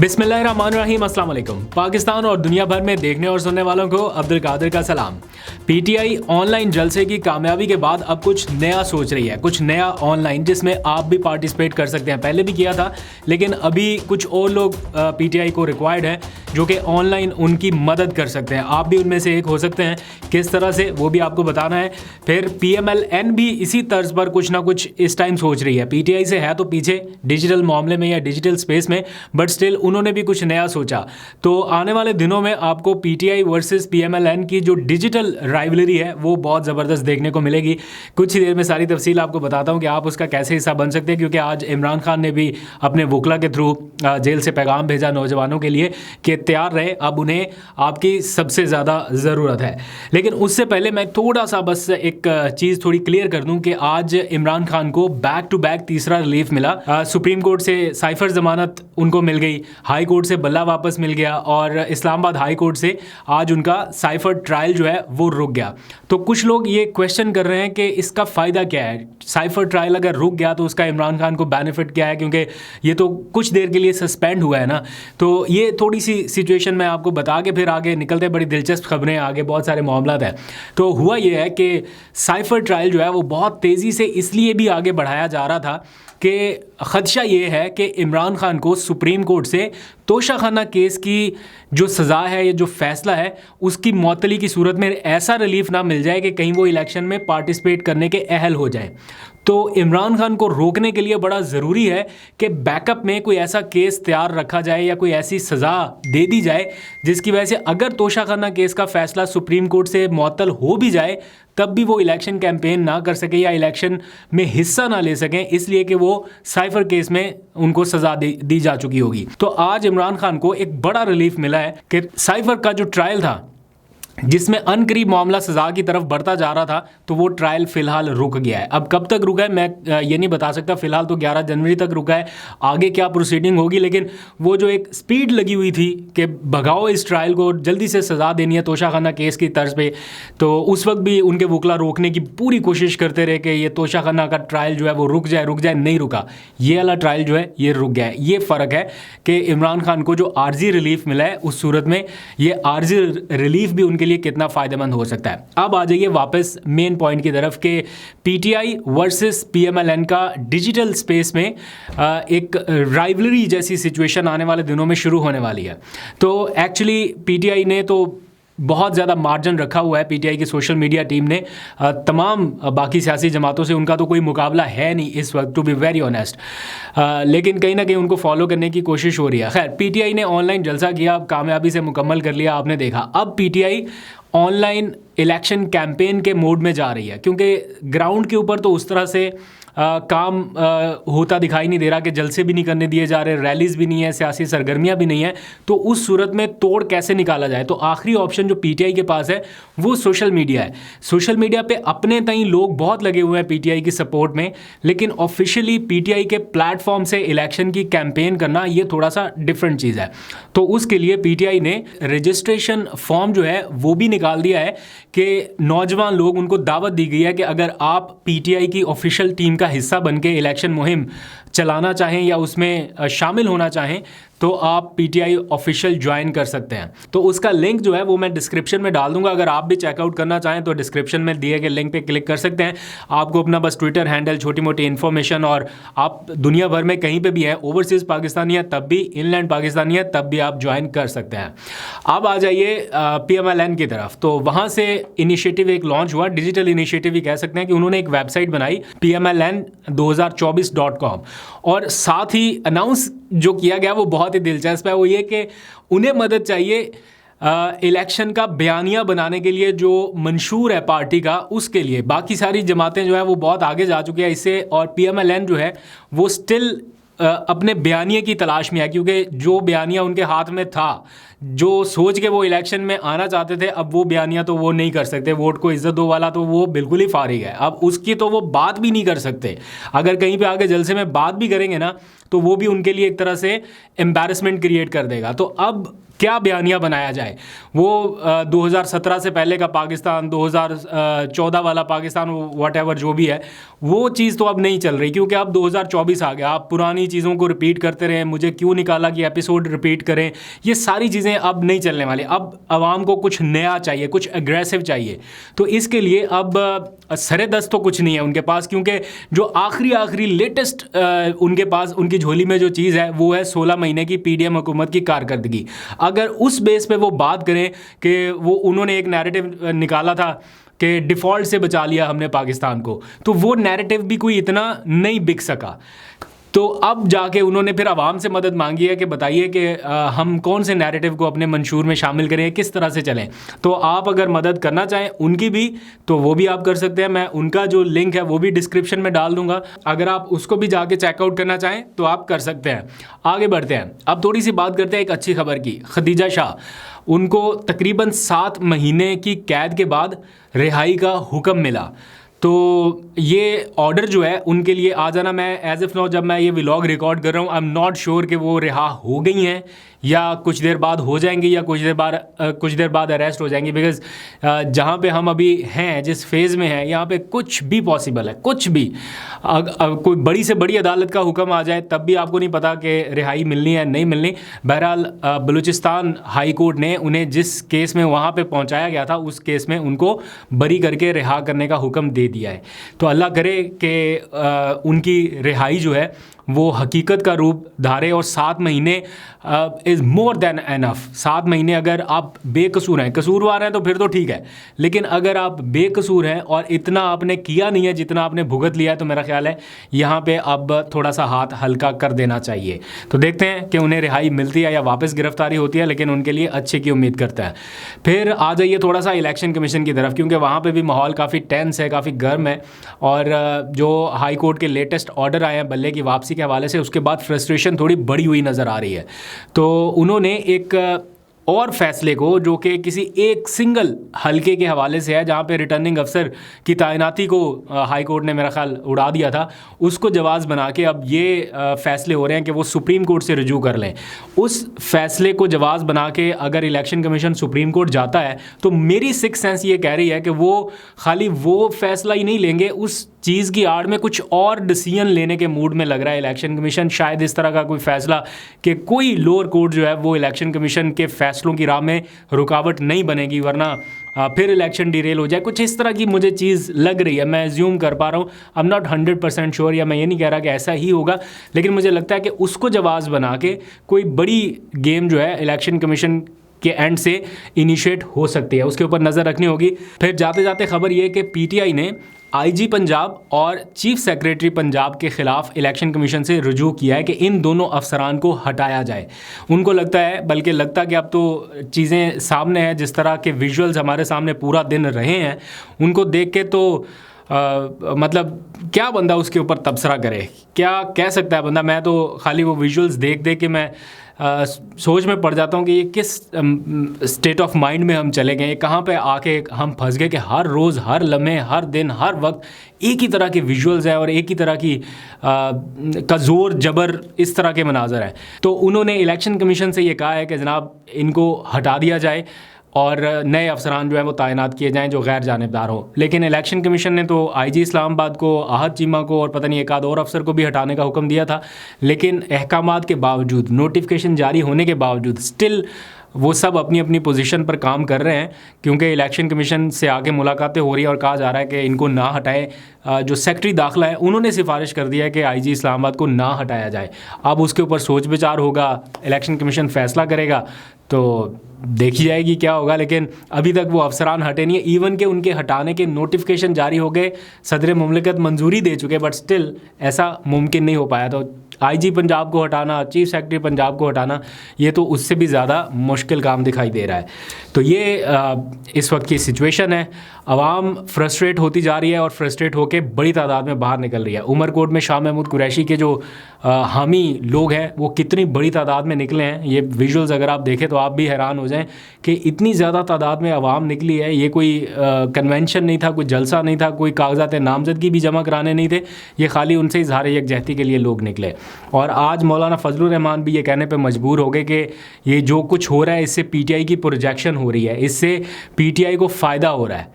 बिस्मिल्लाहिर्रहमानिर्रहीम, अस्सलाम वालेकुम। पाकिस्तान और दुनिया भर में देखने और सुनने वालों को अब्दुल कादिर का सलाम। पीटीआई ऑनलाइन जलसे की कामयाबी के बाद अब कुछ नया सोच रही है, कुछ नया ऑनलाइन, जिसमें आप भी पार्टिसिपेट कर सकते हैं। पहले भी किया था, लेकिन अभी कुछ और लोग पीटीआई को रिक्वायर्ड है जो कि ऑनलाइन उनकी मदद कर सकते हैं। आप भी उनमें से एक हो सकते हैं। किस तरह से, वो भी आपको बताना है। फिर PMLN भी इसी तर्ज पर कुछ ना कुछ इस टाइम सोच रही है। पीटीआई से है तो पीछे डिजिटल मामले में या डिजिटल स्पेस में, बट स्टिल उन्होंने भी कुछ नया सोचा। तो आने वाले दिनों में आपको पीटीआई वर्सेस PMLN की जो डिजिटल राइवलरी है वो बहुत ज़बरदस्त देखने को मिलेगी। कुछ ही देर में सारी तफसील आपको बताता हूँ कि आप उसका कैसे हिस्सा बन सकते हैं, क्योंकि आज इमरान खान ने भी अपने वकला के थ्रू जेल से पैगाम भेजा नौजवानों के लिए कि तैयार रहे, अब उन्हें आपकी सबसे ज़्यादा ज़रूरत है। लेकिन उससे पहले मैं थोड़ा सा बस एक चीज़ थोड़ी क्लियर कर दूँ कि आज इमरान खान को बैक टू बैक तीसरा रिलीफ मिला। सुप्रीम कोर्ट से साइफर ज़मानत उनको मिल गई, हाई कोर्ट से बल्ला वापस मिल गया, और इस्लामाबाद हाई कोर्ट से आज उनका साइफर ट्रायल जो है वो रुक गया। तो कुछ लोग ये क्वेश्चन कर रहे हैं कि इसका फ़ायदा क्या है, साइफर ट्रायल अगर रुक गया तो उसका इमरान खान को बेनिफिट क्या है, क्योंकि ये तो कुछ देर के लिए सस्पेंड हुआ है ना। तो ये थोड़ी सी सिचुएशन मैं आपको बता के फिर आगे निकलते, बड़ी दिलचस्प खबरें, आगे बहुत सारे मामला हैं। तो हुआ ये है कि साइफर ट्रायल जो है वो बहुत तेज़ी से इसलिए भी आगे बढ़ाया जा रहा था कि ख़दशा ये है कि इमरान खान को सुप्रीम कोर्ट से तोशाखाना केस की जो सज़ा है, ये जो फ़ैसला है, उसकी मअतली की सूरत में ऐसा रिलीफ ना मिल जाए कि कहीं वो इलेक्शन में पार्टिसिपेट करने के अहल हो जाए। तो इमरान खान को रोकने के लिए बड़ा ज़रूरी है कि बैकअप में कोई ऐसा केस तैयार रखा जाए या कोई ऐसी सज़ा दे दी जाए जिसकी वजह से अगर तोशाखाना केस का फ़ैसला सुप्रीम कोर्ट से मुअत्तल हो भी जाए तब भी वो इलेक्शन कैंपेन ना कर सके या इलेक्शन में हिस्सा ना ले सकें, इसलिए कि वो साइफर केस में उनको सज़ा दी जा चुकी होगी। तो आज इमरान खान को एक बड़ा रिलीफ मिला है कि साइफर का जो ट्रायल था जिसमें अनकरीब मामला सज़ा की तरफ बढ़ता जा रहा था, तो वो ट्रायल फ़िलहाल रुक गया है। अब कब तक रुका है मैं ये नहीं बता सकता, फ़िलहाल तो 11 जनवरी तक रुका है। आगे क्या प्रोसीडिंग होगी, लेकिन वो जो एक स्पीड लगी हुई थी कि भगाओ इस ट्रायल को, जल्दी से सज़ा देनी है तोशाखाना केस की तर्ज पे, तो उस वक्त भी उनके वकला रोकने की पूरी कोशिश करते रहे कि ये तोशाखाना का ट्रायल जो है वो रुक जाए, नहीं रुका। ये वाला ट्रायल जो है ये रुक गया है। ये फ़र्क है कि इमरान खान को जो आर्जी रिलीफ मिला है उस सूरत में ये आर्जी रिलीफ भी उनके लिए कितना फायदेमंद हो सकता है। अब आ जाइए वापस मेन पॉइंट की तरफ कि पीटीआई वर्सेस PMLN का डिजिटल स्पेस में एक राइवलरी जैसी सिचुएशन आने वाले दिनों में शुरू होने वाली है। तो एक्चुअली पीटीआई ने तो बहुत ज़्यादा मार्जिन रखा हुआ है, पीटीआई की सोशल मीडिया टीम ने तमाम बाकी सियासी जमातों से उनका तो कोई मुकाबला है नहीं इस वक्त, टू बी वेरी ऑनेस्ट। लेकिन कहीं ना कहीं उनको फॉलो करने की कोशिश हो रही है। खैर, पीटीआई ने ऑनलाइन जलसा किया, कामयाबी से मुकम्मल कर लिया, आपने देखा। अब पीटीआई ऑनलाइन इलेक्शन कैंपेन के मोड में जा रही है, क्योंकि ग्राउंड के ऊपर तो उस तरह से काम होता दिखाई नहीं दे रहा कि जलसे भी नहीं करने दिए जा रहे, रैलीज़ भी नहीं है, सियासी सरगर्मियाँ भी नहीं है। तो उस सूरत में तोड़ कैसे निकाला जाए, तो आखिरी ऑप्शन जो पीटीआई के पास है वो सोशल मीडिया है। सोशल मीडिया पे अपने तई लोग बहुत लगे हुए हैं पीटीआई की सपोर्ट में, लेकिन ऑफिशियली पीटीआई के प्लेटफॉर्म से इलेक्शन की कैंपेन करना ये थोड़ा सा डिफरेंट चीज़ है। तो उसके लिए पीटीआई ने रजिस्ट्रेशन फॉर्म जो है वो भी निकाल दिया है कि नौजवान लोग, उनको दावत दी गई है कि अगर आप पीटीआई की ऑफिशियल टीम का हिस्सा बनके इलेक्शन मुहिम चलाना चाहें या उसमें शामिल होना चाहें तो आप पीटीआई ऑफिशियल ज्वाइन कर सकते हैं। तो उसका लिंक जो है वो मैं डिस्क्रिप्शन में डाल दूंगा, अगर आप भी चेकआउट करना चाहें तो डिस्क्रिप्शन में दिए गए लिंक पे क्लिक कर सकते हैं। आपको अपना बस ट्विटर हैंडल, छोटी मोटी इन्फॉर्मेशन, और आप दुनिया भर में कहीं पे भी हैं, ओवरसीज़ पाकिस्तानी है तब भी, इनलैंड पाकिस्तानी है तब भी आप ज्वाइन कर सकते हैं। अब आ जाइए PMLN की तरफ। तो वहाँ से इनिशिएटिव एक लॉन्च हुआ, डिजिटल इनिशिएटिव ही कह सकते हैं कि उन्होंने एक वेबसाइट बनाई PMLN2024.com, और साथ ही अनाउंस जो किया गया वो बहुत ही दिलचस्प है। वो ये कि उन्हें मदद चाहिए इलेक्शन का बयानिया बनाने के लिए जो मंशूर है पार्टी का, उसके लिए। बाकी सारी जमातें जो है वो बहुत आगे जा चुकी है इससे, और PMLN जो है वो स्टिल अपने बयानिए की तलाश में है, क्योंकि जो बयानिया उनके हाथ में था जो सोच के वो इलेक्शन में आना चाहते थे, अब वो बयानियाँ तो वो नहीं कर सकते। वोट को इज्जत दो वाला तो वो बिल्कुल ही फारिग है, अब उसकी तो वो बात भी नहीं कर सकते। अगर कहीं पे आगे जलसे में बात भी करेंगे ना तो वो भी उनके लिए एक तरह से एम्बैरसमेंट क्रिएट कर देगा। तो अब क्या बयानिया बनाया जाए? वो 2017 से पहले का पाकिस्तान, 2014 वाला पाकिस्तान, व्हाटएवर जो भी है, वो चीज़ तो अब नहीं चल रही, क्योंकि अब 2024 आ गया। आप पुरानी चीज़ों को रिपीट करते रहें, मुझे क्यों निकाला कि एपिसोड रिपीट करें, ये सारी चीज़ें अब नहीं चलने वाली। अब आवाम को कुछ नया चाहिए, कुछ एग्रेसिव चाहिए। तो इसके लिए अब सरे दस्त तो कुछ नहीं है उनके पास, क्योंकि जो आखिरी लेटेस्ट उनके पास, उनकी झोली में जो चीज़ है वो है 16 महीने की पीडीएम हुकूमत की कारकर्दगी। अगर उस बेस पे वो बात करें कि वो उन्होंने एक नैरेटिव निकाला था कि डिफ़ॉल्ट से बचा लिया हमने पाकिस्तान को, तो वो नैरेटिव भी कोई इतना नहीं बिक सका। तो अब जाके उन्होंने फिर आवाम से मदद मांगी है कि बताइए कि हम कौन से नैरेटिव को अपने मंशूर में शामिल करें, किस तरह से चलें। तो आप अगर मदद करना चाहें उनकी भी, तो वो भी आप कर सकते हैं। मैं उनका जो लिंक है वो भी डिस्क्रिप्शन में डाल दूंगा, अगर आप उसको भी जाके चेकआउट करना चाहें तो आप कर सकते हैं। आगे बढ़ते हैं, अब थोड़ी सी बात करते हैं एक अच्छी खबर की। खदीजा शाह, उनको तकरीबन 7 महीने की कैद के बाद रिहाई का हुक्म मिला। तो ये ऑर्डर जो है उनके लिए आ जाना, मैं एज इफ़ नाउ जब मैं ये व्लॉग रिकॉर्ड कर रहा हूँ, आई एम नॉट श्योर कि वो रिहा हो गई हैं या कुछ देर बाद हो जाएंगी या कुछ देर बाद अरेस्ट हो जाएंगी। बिकॉज जहाँ पे हम अभी हैं, जिस फेज़ में हैं, यहाँ पे कुछ भी पॉसिबल है, कुछ भी। कोई बड़ी से बड़ी अदालत का हुक्म आ जाए तब भी आपको नहीं पता कि रिहाई मिलनी है नहीं मिलनी। बहरहाल बलूचिस्तान हाई कोर्ट ने उन्हें जिस केस में वहाँ पे पहुँचाया गया था, उस केस में उनको बरी करके रिहा करने का हुक्म दे दिया है। तो अल्लाह करे कि उनकी रिहाई जो है वो हकीकत का रूप धारे, और 7 महीने इज़ मोर देन एनफ। 7 महीने अगर आप बेकसूर हैं, कसूरवार हैं तो फिर तो ठीक है, लेकिन अगर आप बेकसूर हैं और इतना आपने किया नहीं है जितना आपने भुगत लिया है, तो मेरा ख्याल है यहाँ पे अब थोड़ा सा हाथ हल्का कर देना चाहिए। तो देखते हैं कि उन्हें रिहाई मिलती है या वापस गिरफ्तारी होती है, लेकिन उनके लिए अच्छे की उम्मीद करता है। फिर आ जाइए थोड़ा सा इलेक्शन कमीशन की तरफ, क्योंकि वहाँ पर भी माहौल काफ़ी टेंस है, काफ़ी गर्म है। और जो हाई कोर्ट के लेटेस्ट ऑर्डर आए हैं बल्ले की वापसी के हवाले से, उसके बाद फ्रस्ट्रेशन थोड़ी बड़ी हुई नज़र आ रही है। तो उन्होंने एक और फैसले को, जो कि किसी एक सिंगल हलके के हवाले से है, जहाँ पे रिटर्निंग अफसर की तैनाती को हाई कोर्ट ने मेरा ख्याल उड़ा दिया था, उसको जवाज़ बना के अब ये फैसले हो रहे हैं कि वो सुप्रीम कोर्ट से रजू कर लें। उस फैसले को जवाज़ बना के अगर इलेक्शन कमीशन सुप्रीम कोर्ट जाता है, तो मेरी सिक्स सेंस ये कह रही है कि वो खाली वो फैसला ही नहीं लेंगे, उस चीज़ की आड़ में कुछ और डिसीजन लेने के मूड में लग रहा है इलेक्शन कमीशन। शायद इस तरह का कोई फैसला कि कोई लोअर कोर्ट जो है वो इलेक्शन कमीशन के फैसलों की राह में रुकावट नहीं बनेगी, वरना फिर इलेक्शन डिरेल हो जाए, कुछ इस तरह की मुझे चीज़ लग रही है। मैं एज्यूम कर पा रहा हूँ, आई एम नॉट 100% श्योर, या मैं ये नहीं कह रहा कि ऐसा ही होगा, लेकिन मुझे लगता है कि उसको जवाज़ बना के कोई बड़ी गेम जो है इलेक्शन कमीशन के एंड से इनिशिएट हो सकती है, उसके ऊपर नज़र रखनी होगी। फिर जाते जाते खबर ये कि पीटीआई ने आईजी पंजाब और चीफ सेक्रेटरी पंजाब के ख़िलाफ़ इलेक्शन कमीशन से रुजू किया है कि इन दोनों अफसरान को हटाया जाए। उनको लगता है, बल्कि लगता कि अब तो चीज़ें सामने हैं, जिस तरह के विजुअल्स हमारे सामने पूरा दिन रहे हैं, उनको देख के तो मतलब क्या बंदा उसके ऊपर तबसरा करे, क्या कह सकता है बंदा। मैं तो खाली वो विजुअल्स देख के मैं सोच में पड़ जाता हूँ कि ये किस स्टेट ऑफ माइंड में हम चले गए, कहाँ पे आके हम फंस गए कि हर रोज़, हर लम्हे, हर दिन, हर वक्त एक ही तरह के विजुअल्स हैं और एक ही तरह की का ज़ोर जबर, इस तरह के मनाजर हैं। तो उन्होंने इलेक्शन कमीशन से ये कहा है कि जनाब इनको हटा दिया जाए और नए अफसरान जो हैं वो तैनात किए जाएं जो गैर जानिबदार हो। लेकिन इलेक्शन कमीशन ने तो आईजी इस्लामाबाद को, आहत चीमा को और पता नहीं एक आध और अफसर को भी हटाने का हुक्म दिया था, लेकिन अहकामात के बावजूद, नोटिफिकेशन जारी होने के बावजूद स्टिल वो सब अपनी अपनी पोजीशन पर काम कर रहे हैं, क्योंकि इलेक्शन कमीशन से आके मुलाकातें हो रही हैं और कहा जा रहा है कि इनको ना हटाए। जो सेक्रेटरी दाखिला है उन्होंने सिफारिश कर दिया है कि आईजी इस्लामाबाद को ना हटाया जाए। अब उसके ऊपर सोच विचार होगा, इलेक्शन कमीशन फैसला करेगा, तो देखी जाएगी क्या होगा। लेकिन अभी तक वो अफसरान हटे नहीं है, इवन के उनके हटाने के नोटिफिकेशन जारी हो गए, सदर मुमलिकत मंजूरी दे चुके, बट स्टिल ऐसा मुमकिन नहीं हो पाया। तो आईजी पंजाब को हटाना, चीफ सेक्रेटरी पंजाब को हटाना, ये तो उससे भी ज़्यादा मुश्किल काम दिखाई दे रहा है। तो ये इस वक्त की सिचुएशन है। आवाम फ्रस्ट्रेट होती जा रही है और फ्रस्ट्रेट होकर बड़ी तादाद में बाहर निकल रही है। उमरकोट में शाह महमूद कुरैशी के जो हामी लोग हैं वो कितनी बड़ी तादाद में निकले हैं। ये विजुअल्स अगर आप देखें तो आप भी हैरान हो जाएं कि इतनी ज़्यादा तादाद में आवाम निकली है। ये कोई कन्वेंशन नहीं था, कोई जलसा नहीं था, कोई कागजात नामजदगी भी जमा कराने नहीं थे, ये खाली उनसे इजहार यकजहती के लिए लोग निकले। और आज मौलाना फजलुर रहमान भी ये कहने पे मजबूर हो गए कि ये जो कुछ हो रहा है इससे पीटीआई की प्रोजेक्शन हो रही है, इससे पीटीआई को फ़ायदा हो रहा है,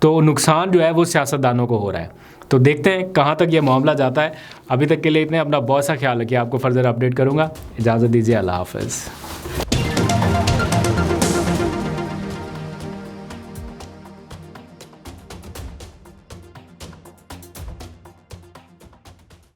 तो नुकसान जो है वो सियासतदानों को हो रहा है। तो देखते हैं कहाँ तक ये मामला जाता है। अभी तक के लिए इतने, अपना बहुत सा ख्याल रखिए, आपको फर्दर अपडेट करूँगा। इजाज़त दीजिए, अल्लाह हाफ़िज़।